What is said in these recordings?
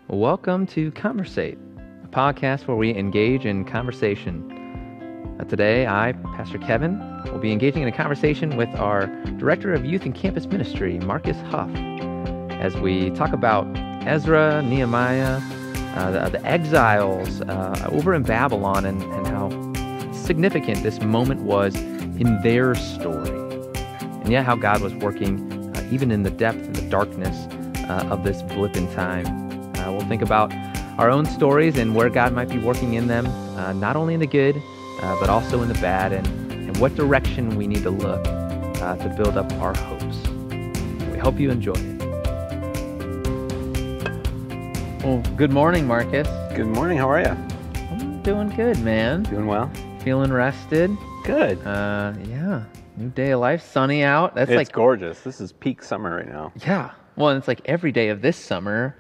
Welcome to Conversate, a podcast where we engage in conversation. Today, I, Pastor Kevin, will be engaging in a conversation with our Director of Youth and Campus Ministry, Marcus Huff, as we talk about Ezra, Nehemiah, the exiles over in Babylon, and how significant this moment was in their story. And yet how God was working even in the depth and the darkness of this blip in time. We'll think about our own stories and where God might be working in them, not only in the good, but also in the bad, and what direction we need to look to build up our hopes. We hope you enjoy it. Well, good morning, Marcus. Good morning. How are you? I'm doing good, man. Doing well? Feeling rested. Good. Yeah. New day of life. Sunny out. It's gorgeous. This is peak summer right now. Yeah. Well, and it's like every day of this summer.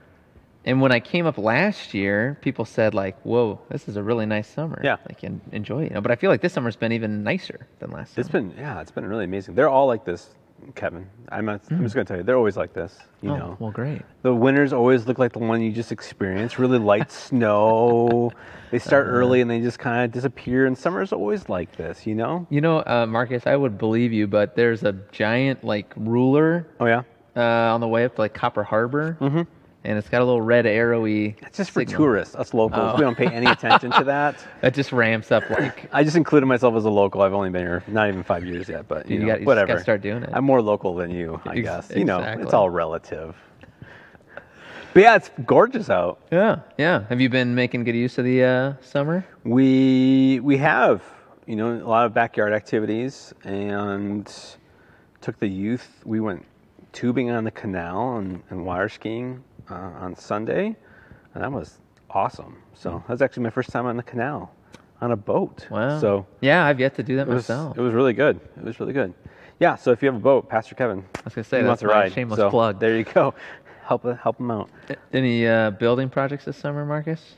And when I came up last year, people said like, "Whoa, this is a really nice summer." Yeah. Like, enjoy it. But I feel like this summer's been even nicer than last summer. It's been really amazing. They're all like this, Kevin. I'm just going to tell you, they're always like this. You know. Well, great. The winters always look like the one you just experienced. Really light snow. They start early and they just kind of disappear. And summer's always like this. You know. You know, Marcus, I would believe you, but there's a giant like ruler. Oh yeah. On the way up to like Copper Harbor. Mm-hmm. And it's got a little red arrowy. It's just for tourists, us locals. We don't pay any attention to that. It just ramps up like. I just included myself as a local. I've only been here not even 5 years yet, but you know, whatever. Just gotta start doing it. I'm more local than you, I guess. Exactly. You know, it's all relative. But yeah, it's gorgeous out. Yeah. Have you been making good use of the summer? We have, a lot of backyard activities, and took the youth. We went tubing on the canal and water skiing on Sunday, and that was awesome. So that was actually my first time on the canal on a boat. Wow. So yeah, I've yet to do that myself. It was really good. Yeah. So if you have a boat, Pastor Kevin, I was gonna say that's my ride. shameless So plug. there you go. Help him out. Any building projects this summer, Marcus?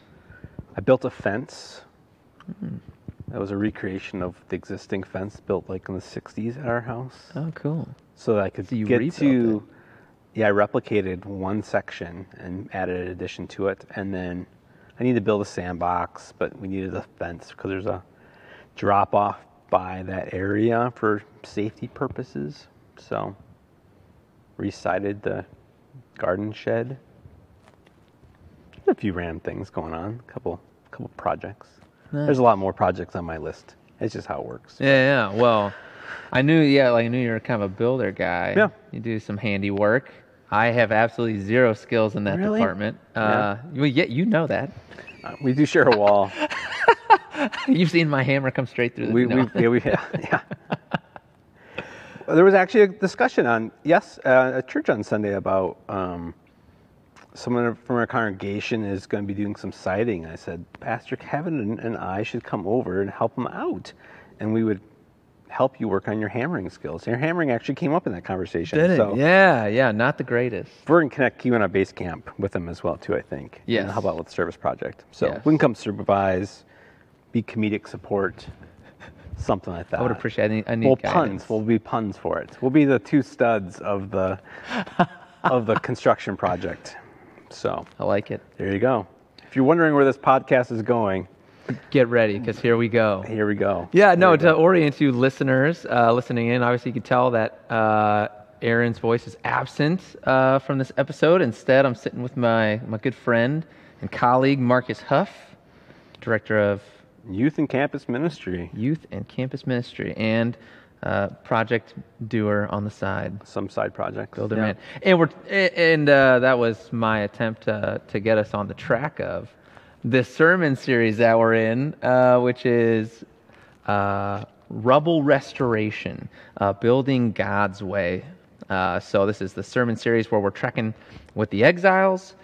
I built a fence. That was a recreation of the existing fence built like in the 60s at our house. Oh, cool. So that I could get to. Yeah, I replicated one section and added an addition to it. And then I need to build a sandbox, but we needed a fence because there's a drop off by that area for safety purposes. So resided the garden shed. A few random things going on, a couple projects. Nice. There's a lot more projects on my list. It's just how it works. Yeah. Well, I knew you were kind of a builder guy. Yeah. You do some handiwork. I have absolutely zero skills in that department. You know that. We do share a wall. You've seen my hammer come straight through the Yeah. There was actually a discussion at church on Sunday about someone from our congregation is going to be doing some siding. I said, Pastor Kevin and I should come over and help him out, and we would help you work on your hammering skills. Your hammering actually came up in that conversation. Did it? So yeah, not the greatest. We're going to connect you in our base camp with them as well, too, I think. Yes. And how about with the service project? So we can come supervise, be comedic support, something like that. I would appreciate it. I need guidance. We'll be puns for it. We'll be the two studs of the construction project. So I like it. There you go. If you're wondering where this podcast is going, get ready, because here we go. Yeah, to orient you listeners listening in, obviously you can tell that Aaron's voice is absent from this episode. Instead, I'm sitting with my good friend and colleague, Marcus Huff, Director of Youth and Campus Ministry. And project doer on the side. Some side projects. Builder man. And that was my attempt to get us on the track of this sermon series that we're in, which is Rubble Restoration, Building God's Way. So this is the sermon series where we're tracking with the exiles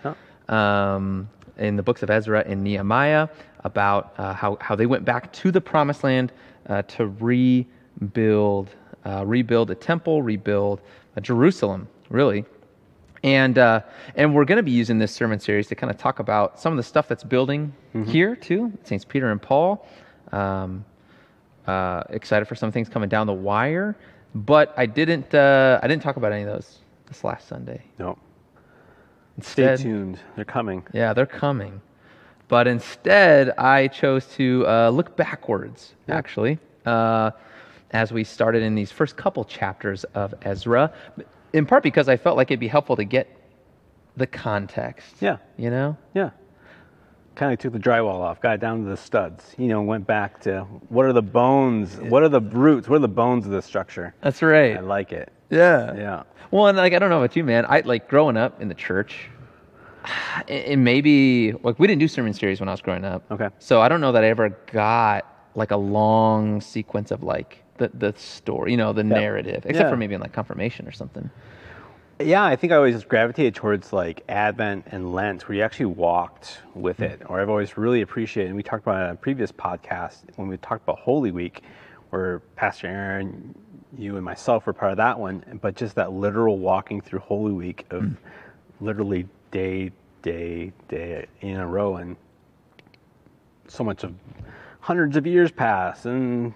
in the books of Ezra and Nehemiah about how they went back to the Promised Land to rebuild a temple, rebuild Jerusalem, really. And we're going to be using this sermon series to kind of talk about some of the stuff that's building here too. Saints Peter and Paul. Excited for some things coming down the wire, but I didn't talk about any of those this last Sunday. No. Instead, stay tuned. They're coming. Yeah, they're coming. But instead, I chose to look backwards, actually, as we started in these first couple chapters of Ezra, in part because I felt like it'd be helpful to get the context. Yeah. You know? Yeah. Kind of took the drywall off, got it down to the studs, went back to what are the bones, what are the roots, what are the bones of the structure? That's right. I like it. Yeah. Yeah. Well, and I don't know about you, man. I like growing up in the church, and maybe like we didn't do sermon series when I was growing up. Okay. So I don't know that I ever got like a long sequence of like the story, the narrative, except for maybe in like confirmation or something. Yeah, I think I always gravitated towards like Advent and Lent, where you actually walked with it. Or I've always really appreciated, and we talked about it on a previous podcast when we talked about Holy Week, where Pastor Aaron, you and myself were part of that one, but just that literal walking through Holy Week of literally day in a row, and so much of hundreds of years pass, and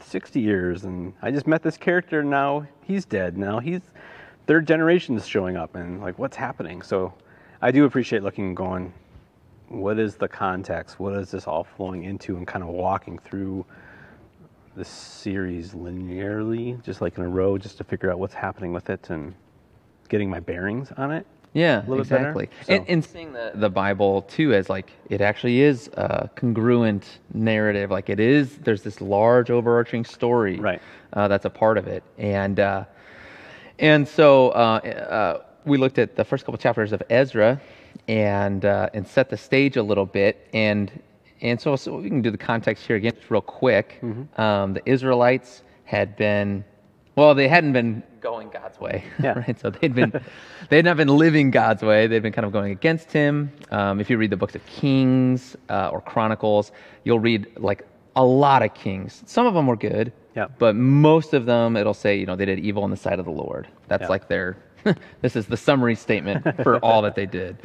60 years, and I just met this character, now he's dead, now he's third generation is showing up, and like what's happening. So I do appreciate looking and going, what is the context, what is this all flowing into, and kind of walking through the series linearly, just like in a row, just to figure out what's happening with it and getting my bearings on it. Yeah, a little exactly. bit better. And seeing the Bible too as like it actually is a congruent narrative. Like it is, there's this large overarching story that's a part of it. And so we looked at the first couple chapters of Ezra and set the stage a little bit. And so we can do the context here again just real quick. The Israelites had been, they hadn't been going God's way, right? So they had not been living God's way. They'd been kind of going against Him. If you read the books of Kings or Chronicles, you'll read like a lot of kings. Some of them were good, but most of them, it'll say, they did evil in the sight of the Lord. That's like their, this is the summary statement for all that they did.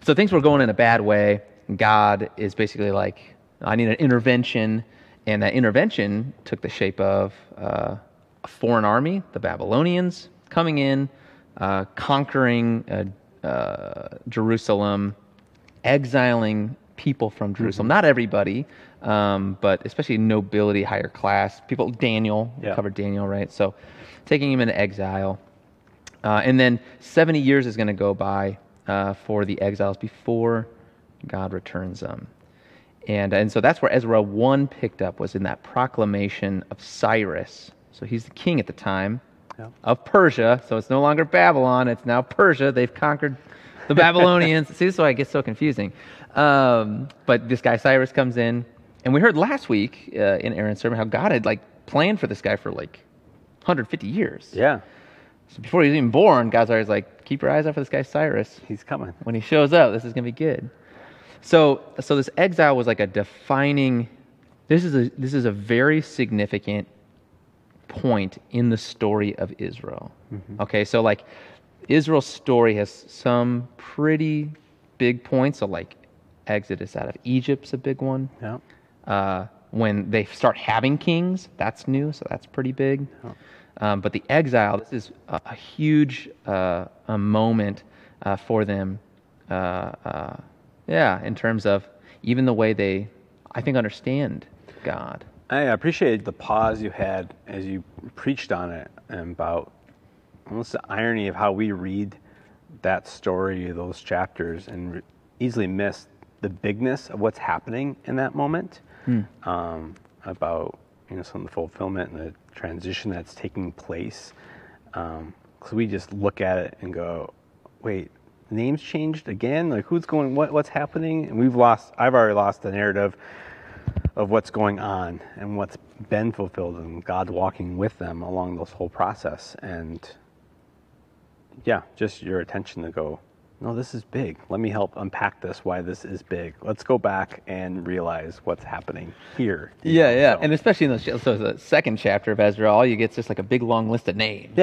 So things were going in a bad way. God is basically like, I need an intervention. And that intervention took the shape of a foreign army, the Babylonians, coming in, conquering Jerusalem, exiling people from Jerusalem. Not everybody, but especially nobility, higher class people. Daniel, we covered Daniel, right? So taking him into exile. And then 70 years is going to go by for the exiles before God returns them. And so that's where Ezra 1 picked up, was in that proclamation of Cyrus. So he's the king at the time of Persia. So it's no longer Babylon, it's now Persia. They've conquered the Babylonians. See, this is why it gets so confusing. But this guy Cyrus comes in, and we heard last week in Aaron's sermon how God had like planned for this guy for like 150 years. Yeah. So before he was even born, God's always like, keep your eyes out for this guy Cyrus. He's coming. When he shows up, this is going to be good. So this exile was like a defining, this is a very significant point in the story of Israel. Okay, so like Israel's story has some pretty big points. So like Exodus out of Egypt's a big one. When they start having kings, that's new, so that's pretty big. But the exile, this is a huge a moment for them. In terms of even the way they, I think, understand God. I appreciated the pause you had as you preached on it, and about almost the irony of how we read that story, those chapters, and easily miss the bigness of what's happening in that moment. About some of the fulfillment and the transition that's taking place. Because we just look at it and go, wait, names changed again? Like who's going, what's happening? And I've already lost the narrative of what's going on and what's been fulfilled, and God walking with them along this whole process. And just your attention to go, no, this is big. Let me help unpack this, why this is big. Let's go back and realize what's happening here. So. And especially in the second chapter of Ezra, all you get is just like a big long list of names.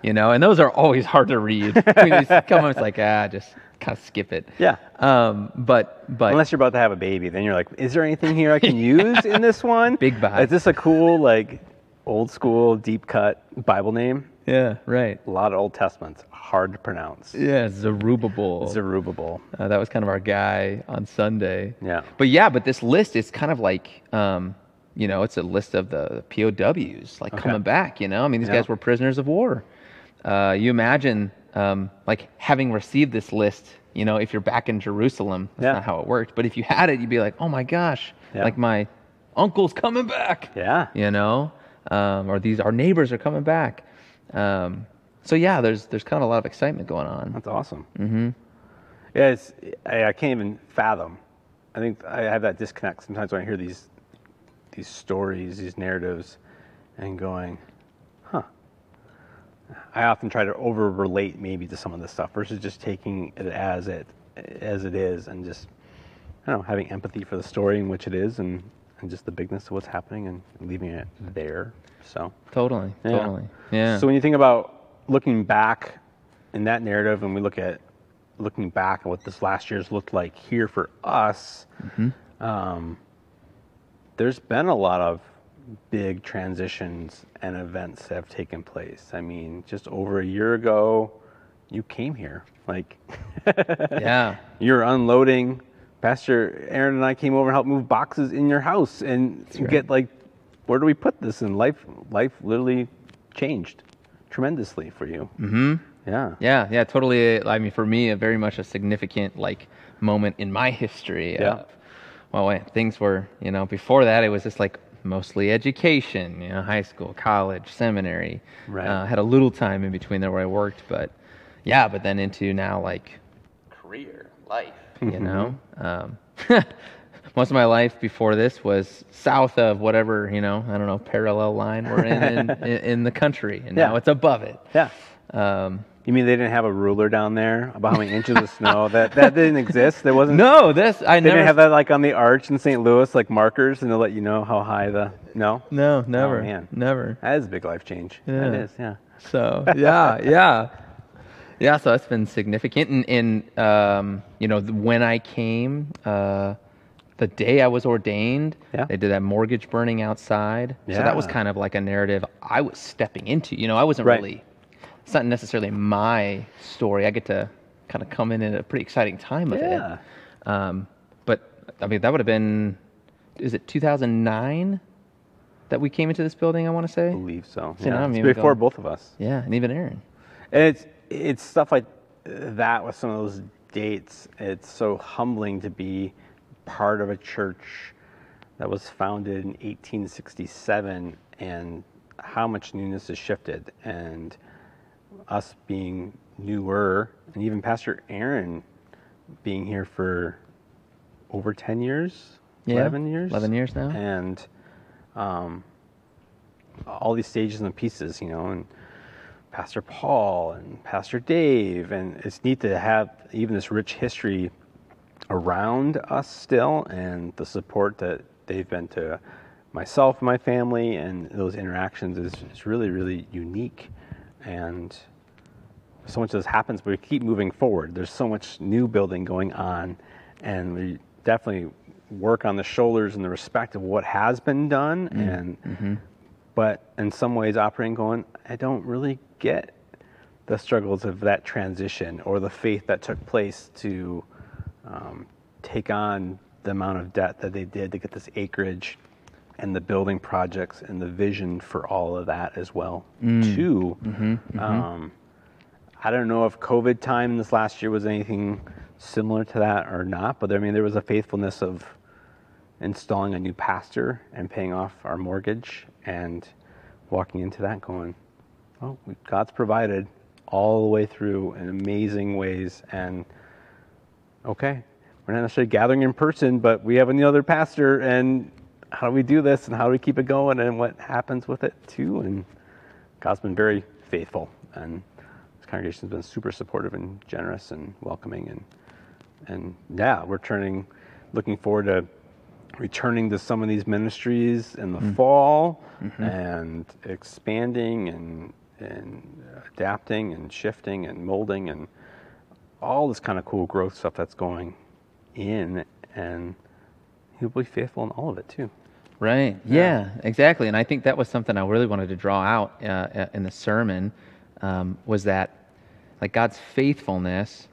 And those are always hard to read. When you come on, it's like, just kind of skip it. But unless you're about to have a baby, then you're like, is there anything here I can use in this one? Big vibe. Is this a cool old school, deep cut Bible name. Yeah, right. A lot of Old Testaments, hard to pronounce. Yeah, Zerubbabel. Zerubbabel. That was kind of our guy on Sunday. Yeah. But this list is kind of like, it's a list of the POWs, like coming back, I mean, these guys were prisoners of war. You imagine, like having received this list, if you're back in Jerusalem, that's not how it worked. But if you had it, you'd be like, oh my gosh, like my uncle's coming back. Yeah. Or our neighbors are coming back. So yeah, there's kind of a lot of excitement going on. That's awesome. Mm-hmm. Yeah, I can't even fathom. I think I have that disconnect sometimes when I hear these stories, these narratives, and going, huh. I often try to over-relate maybe to some of this stuff versus just taking it as it is and just, I don't know, having empathy for the story in which it is and just the bigness of what's happening and leaving it there. So totally. Yeah. So when you think about looking back in that narrative, and we looking back at what this last year's looked like here for us, there's been a lot of big transitions and events that have taken place. I mean, just over a year ago, you came here. Like, yeah, you're unloading. Pastor Aaron and I came over and helped move boxes in your house and get like, where do we put this? And life literally changed tremendously for you. Mm-hmm. Yeah, totally. I mean, for me, very much a significant moment in my history. Things were, before that, it was just like mostly education, high school, college, seminary. Right. Had a little time in between there where I worked, but then into now like career, life, most of my life before this was south of whatever, I don't know, parallel line we're in the country, and now it's above it. Yeah. You mean they didn't have a ruler down there about how many inches of snow? That didn't exist? There wasn't? No, they didn't have that like on the arch in St. Louis, like markers, and to let you know how high No, never. Oh, man. Never. That is a big life change. Yeah. That is, yeah. So, yeah. Yeah, so that's been significant. And when I came, the day I was ordained, they did that mortgage burning outside. Yeah. So that was kind of like a narrative I was stepping into. I wasn't really, it's not necessarily my story. I get to kind of come in at a pretty exciting time of it. But I mean, that would have been, is it 2009 that we came into this building, I want to say? I believe so. Yeah. It's before both of us. Yeah, and even Aaron. And it's stuff like that with some of those dates. It's so humbling to be part of a church that was founded in 1867 and how much newness has shifted, and us being newer, and even Pastor Aaron being here for over 10 years, 11 years? 11 years now. And all these stages and pieces, and Pastor Paul and Pastor Dave, and it's neat to have even this rich history around us still, and the support that they've been to myself and my family, and those interactions is really, really unique. And so much of this happens, but we keep moving forward. There's so much new building going on, and we definitely work on the shoulders and the respect of what has been done, but in some ways operating going, I don't really get the struggles of that transition or the faith that took place to take on the amount of debt that they did to get this acreage and the building projects and the vision for all of that as well too. I don't know if COVID time this last year was anything similar to that or not, but I mean, there was a faithfulness of installing a new pastor and paying off our mortgage and walking into that going, oh, God's provided all the way through in amazing ways. And okay, we're not necessarily gathering in person, but we have another pastor, and how do we do this, and how do we keep it going, and what happens with it too? And God's been very faithful, and this congregation's been super supportive and generous and welcoming, and yeah, we're looking forward to returning to some of these ministries in the fall, and expanding and adapting and shifting and molding and all this kind of cool growth stuff that's going in, and He'll be faithful in all of it too. Right. Yeah, exactly. And I think that was something I really wanted to draw out in the sermon, was that like God's faithfulness,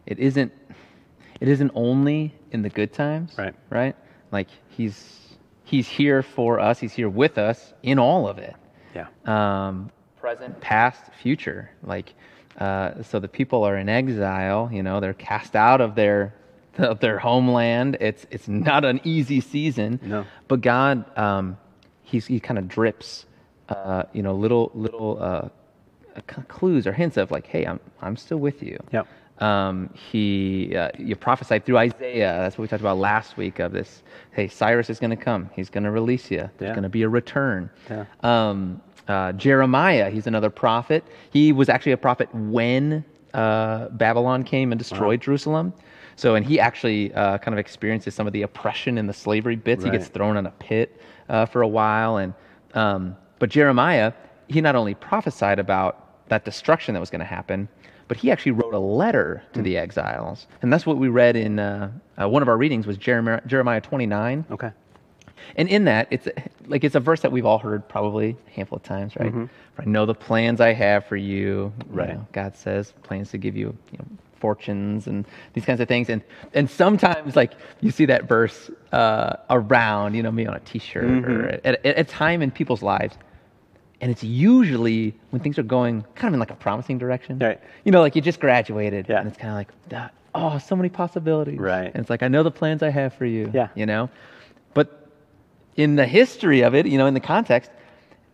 it isn't only in the good times, Right. right? Like he's here for us. He's here with us in all of it. Yeah. Present, past, future. Like, so the people are in exile. They're cast out of their homeland. It's not an easy season. No. But God, he kind of drips, little clues or hints of like, hey, I'm still with you. Yep. You prophesied through Isaiah. That's what we talked about last week of this. Hey, Cyrus is going to come. He's going to release you. There's going to be a return. Yeah. Jeremiah, he's another prophet. He was actually a prophet when Babylon came and destroyed Jerusalem. So, and he actually kind of experiences some of the oppression and the slavery bits. Right. He gets thrown in a pit for a while. But Jeremiah, he not only prophesied about that destruction that was going to happen, but he actually wrote a letter to the exiles. And that's what we read in one of our readings was Jeremiah 29. Okay. And in that, it's a verse that we've all heard probably a handful of times, right? Mm-hmm. For I know the plans I have for you. Right. God says plans to give you, fortunes and these kinds of things. And sometimes like you see that verse around, maybe on a T-shirt or at a time in people's lives. And it's usually when things are going kind of in like a promising direction. Right. Like you just graduated. Yeah. And it's kind of like, so many possibilities. Right. And it's like, I know the plans I have for you. Yeah. But in the history of it, in the context,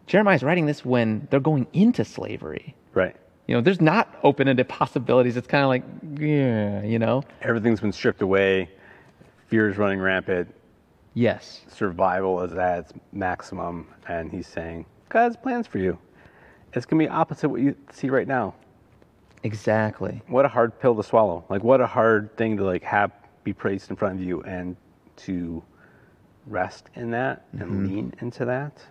Jeremiah's writing this when they're going into slavery. Right. There's not open-ended possibilities. It's kind of like, Everything's been stripped away. Fear is running rampant. Yes. Survival is at its maximum. And he's saying, God has plans for you. It's going to be opposite what you see right now. Exactly. What a hard pill to swallow. Like, what a hard thing to have be placed in front of you and to rest in that and lean into that.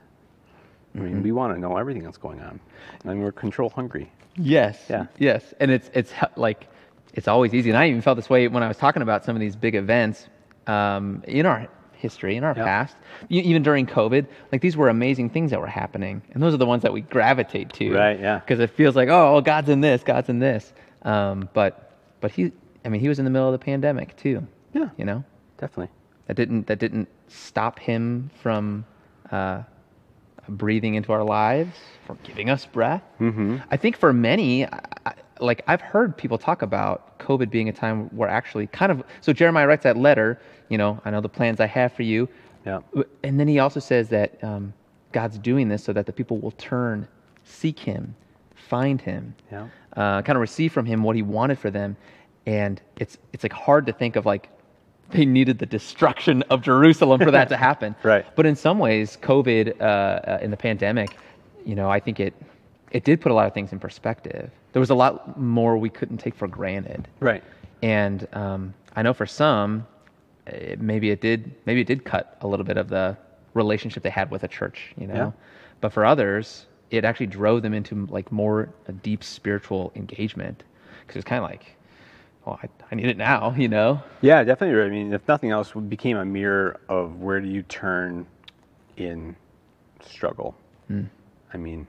I mean, we want to know everything that's going on. And we're control hungry. Yes. Yeah. Yes. And it's always easy. And I even felt this way when I was talking about some of these big events in our history, in our past, even during COVID. Like these were amazing things that were happening. And those are the ones that we gravitate to. Right, yeah. Because it feels like, God's in this, God's in this. But he was in the middle of the pandemic too. Yeah. Definitely. That didn't stop him from breathing into our lives, from giving us breath. Mm-hmm. I think for many, I've heard people talk about COVID being a time where actually so Jeremiah writes that letter, I know the plans I have for you. Yeah. And then he also says that God's doing this so that the people will turn, seek him, find him, kind of receive from him what he wanted for them. And it's like hard to think of they needed the destruction of Jerusalem for that to happen. Right. But in some ways, COVID in the pandemic, I think it did put a lot of things in perspective. There was a lot more we couldn't take for granted. Right. And I know for some, maybe it did cut a little bit of the relationship they had with a church, Yeah. But for others, it actually drove them into more a deep spiritual engagement, because it's kind of like, I need it now, Yeah, definitely. I mean, if nothing else, it became a mirror of where do you turn in struggle. I mean,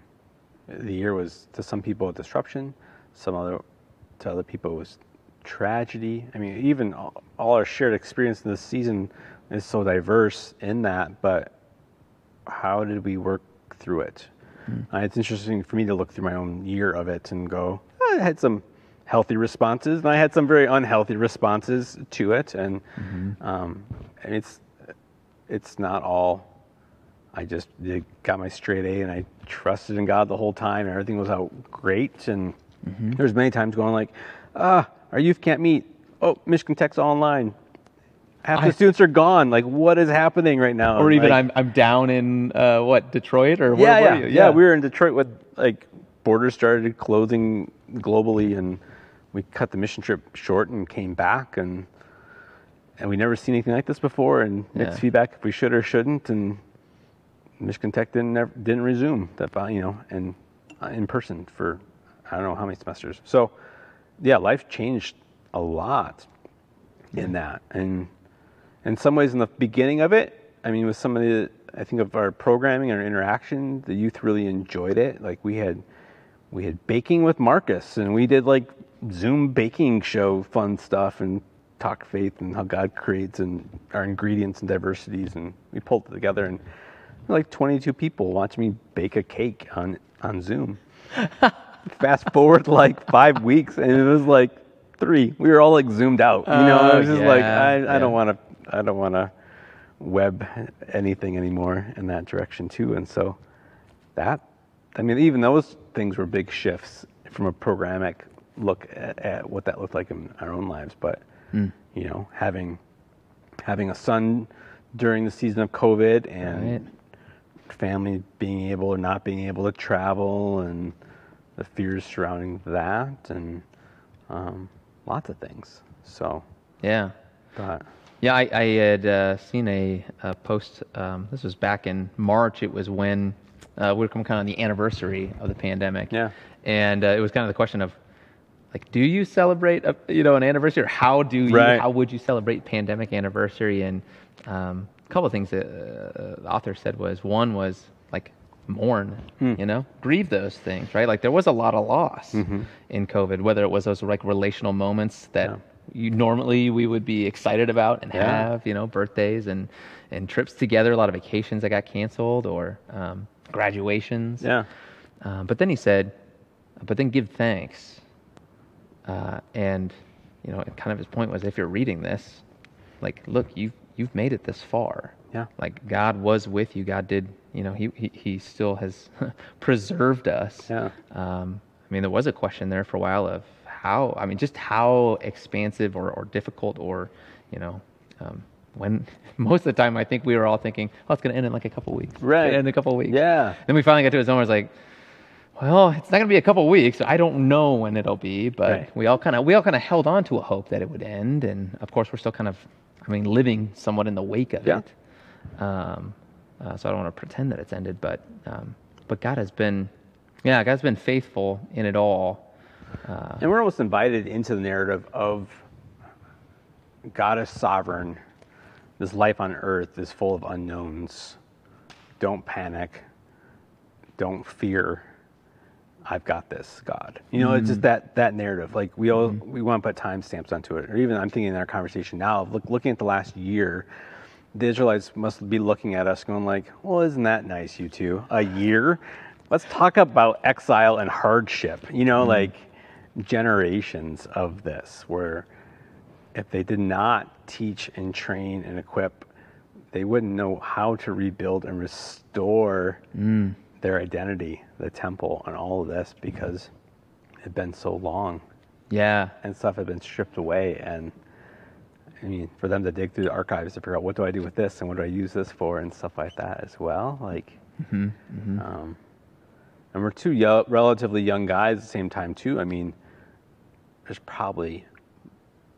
the year was to some people a disruption, to other people it was tragedy. I mean, even all our shared experience in this season is so diverse in that, but how did we work through it? It's interesting for me to look through my own year of it and go, I had some healthy responses, and I had some very unhealthy responses to it, and it's not all. I just got my straight A, and I trusted in God the whole time, and everything was out great. And there's many times going our youth can't meet. Oh, Michigan Tech's online. Half the students are gone. Like, what is happening right now? Or even I'm down in Detroit, or where were you? Yeah, we were in Detroit with borders started closing globally, and we cut the mission trip short and came back, and we never seen anything like this before, and mixed feedback if we should or shouldn't, and Michigan Tech didn't resume that, and in person for I don't know how many semesters. So yeah, life changed a lot in that, and in some ways in the beginning of it, I mean, with some of the I think of our programming and our interaction, the youth really enjoyed it. Like we had baking with Marcus, and we did like Zoom baking show fun stuff and talk faith and how God creates and our ingredients and diversities, and we pulled it together, and like 22 people watching me bake a cake on Zoom. Fast forward like 5 weeks, and it was like 3. We were all like zoomed out. I was just I don't want to web anything anymore in that direction too. And so even those things were big shifts from a programmatic look at what that looked like in our own lives. But having a son during the season of COVID and family being able or not being able to travel, and the fears surrounding that, and lots of things. So I had seen a post. This was back in March. It was when we were coming kind of on the anniversary of the pandemic. Yeah, and it was kind of the question of, like, do you celebrate an anniversary, or how would you celebrate pandemic anniversary? And a couple of things the author said one was like mourn, grieve those things, right? Like there was a lot of loss in COVID, whether it was those like relational moments that we would be excited about and have, birthdays and trips together, a lot of vacations that got canceled, or graduations. But then he said, but then give thanks. And kind of his point was, if you're reading this, like, look, you've made it this far. Like God was with you. God did, he still has preserved us. There was a question there for a while of how expansive or difficult, or, when most of the time I think we were all thinking, oh, it's going to end in like a couple weeks. Right. In a couple of weeks. Yeah. Then we finally got to a zone where it's like, well, it's not going to be a couple of weeks. I don't know when it'll be, but we all kind of held on to a hope that it would end. And of course, we're still kind of, living somewhat in the wake of it. So I don't want to pretend that it's ended, but God has been faithful in it all. And we're almost invited into the narrative of God is sovereign. This life on earth is full of unknowns. Don't panic. Don't fear. I've got this, God. It's just that narrative. Like we want to put timestamps onto it. Or even I'm thinking in our conversation now, looking at the last year, the Israelites must be looking at us going like, well, isn't that nice, you two? A year? Let's talk about exile and hardship. Like generations of this, where if they did not teach and train and equip, they wouldn't know how to rebuild and restore their identity, the temple, and all of this, because it had been so long. Yeah. And stuff had been stripped away. And for them to dig through the archives to figure out, what do I do with this and what do I use this for, and stuff like that as well. Like, and we're two relatively young guys at the same time too. There's probably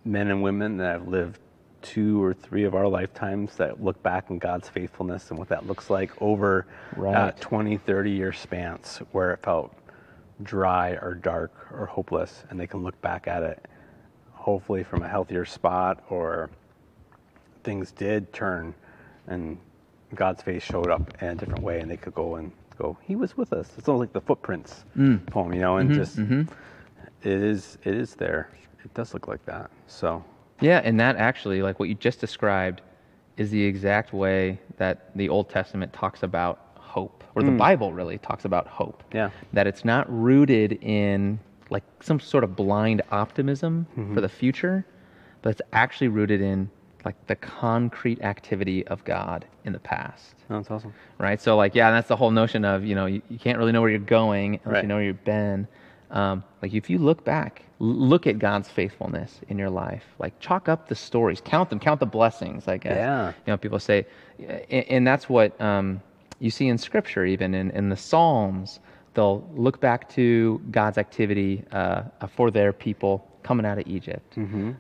men and women that have lived 2 or 3 of our lifetimes that look back on God's faithfulness and what that looks like over 20, 30-year spans, where it felt dry or dark or hopeless, and they can look back at it hopefully from a healthier spot, or things did turn and God's face showed up in a different way, and they could go, he was with us. It's almost like the Footprints poem, and it is there. It does look like that. So yeah, and that actually, like what you just described, is the exact way that the Old Testament talks about hope, or the Bible really talks about hope. Yeah. That it's not rooted in like some sort of blind optimism for the future, but it's actually rooted in like the concrete activity of God in the past. Oh, that's awesome. Right? So like, yeah, that's the whole notion of, you can't really know where you're going unless you know where you've been. Like if you look back, look at God's faithfulness in your life, like chalk up the stories, count them, count the blessings, I guess. Yeah. People say, and that's what you see in Scripture, even in the Psalms. They'll look back to God's activity for their people coming out of Egypt. You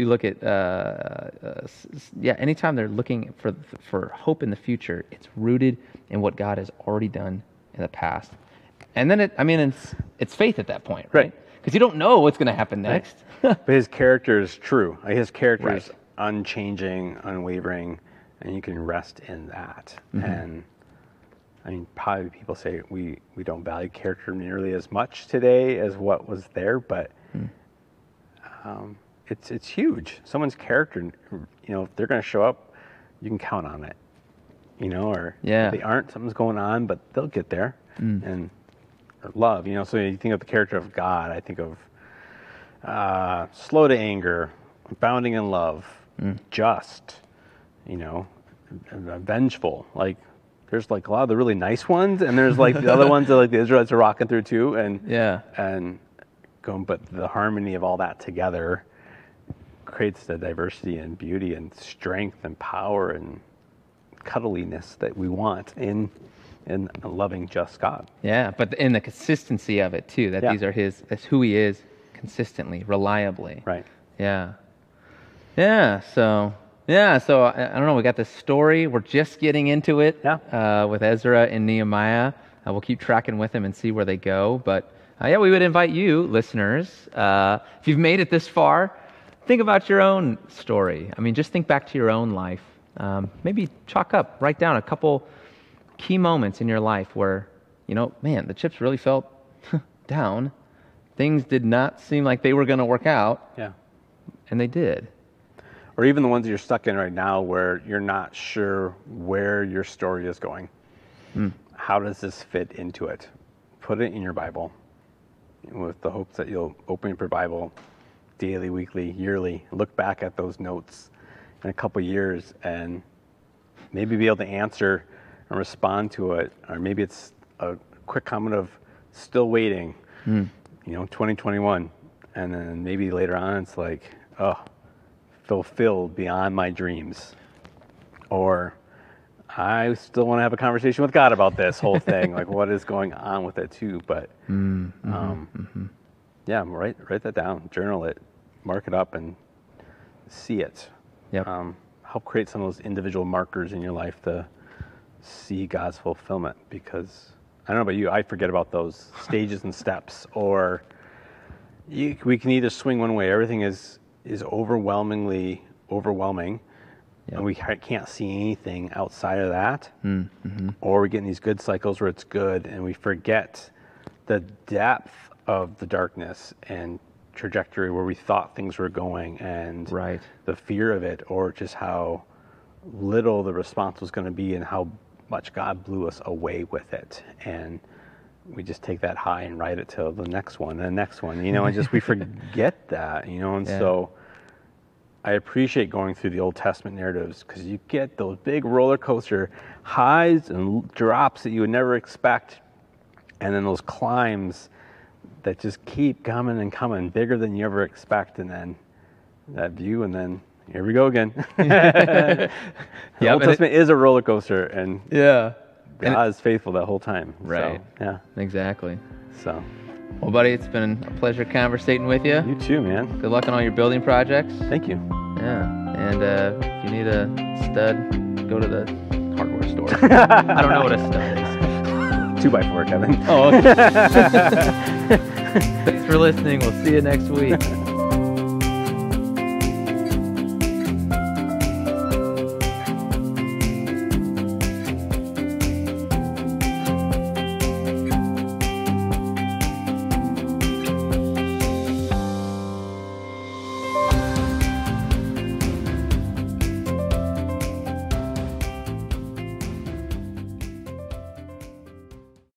look at anytime they're looking for hope in the future, it's rooted in what God has already done in the past. And then it's faith at that point, right? Because you don't know what's going to happen next. But his character is true. His character is unchanging, unwavering, and you can rest in that. And I mean, probably people say we don't value character nearly as much today as what was there, but it's huge. Someone's character, if they're going to show up, you can count on it, or if they aren't, something's going on, but they'll get there. And love, so you think of the character of God, I think of slow to anger, abounding in love, just, vengeful. Like, there's like a lot of the really nice ones, and there's like the other ones that like the Israelites are rocking through too, and going, but the harmony of all that together creates the diversity and beauty and strength and power and cuddliness that we want in a loving, just God. Yeah, but in the consistency of it too, that these are that's who he is consistently, reliably. Right. Yeah. So I don't know, we got this story. We're just getting into it with Ezra and Nehemiah. We'll keep tracking with them and see where they go. But we would invite you, listeners, if you've made it this far, think about your own story. I mean, just think back to your own life. Maybe write down a couple key moments in your life where, the chips really felt down. Things did not seem like they were going to work out. Yeah. And they did. Or even the ones that you're stuck in right now where you're not sure where your story is going. How does this fit into it? Put it in your Bible with the hopes that you'll open up your Bible daily, weekly, yearly, look back at those notes in a couple years and maybe be able to answer and respond to it. Or maybe it's a quick comment of still waiting, 2021. And then maybe later on it's like, fulfilled beyond my dreams. Or I still want to have a conversation with God about this whole thing. Like, what is going on with it too? But write that down, journal it, mark it up, and see it. Help create some of those individual markers in your life to see God's fulfillment. Because I don't know about you, I forget about those stages and steps. Or we can either swing one way. Everything is overwhelmingly overwhelming, and we can't see anything outside of that. Or we get in these good cycles where it's good, and we forget the depth of the darkness and trajectory where we thought things were going, and the fear of it, or just how little the response was going to be and how much God blew us away with it. And we just take that high and ride it till the next one and the next one, and just we forget that, So I appreciate going through the Old Testament narratives because you get those big roller coaster highs and drops that you would never expect, and then those climbs that just keep coming and coming, bigger than you ever expect, and then that view, and then here we go again. The Old Testament is a roller coaster, and God is faithful that whole time. Right. So, Exactly. So. Well, buddy, it's been a pleasure conversating with you. You too, man. Good luck on all your building projects. Thank you. Yeah. And if you need a stud, go to the hardware store. I don't know what a stud is. 2x4, Kevin. Oh, okay. Thanks for listening. We'll see you next week.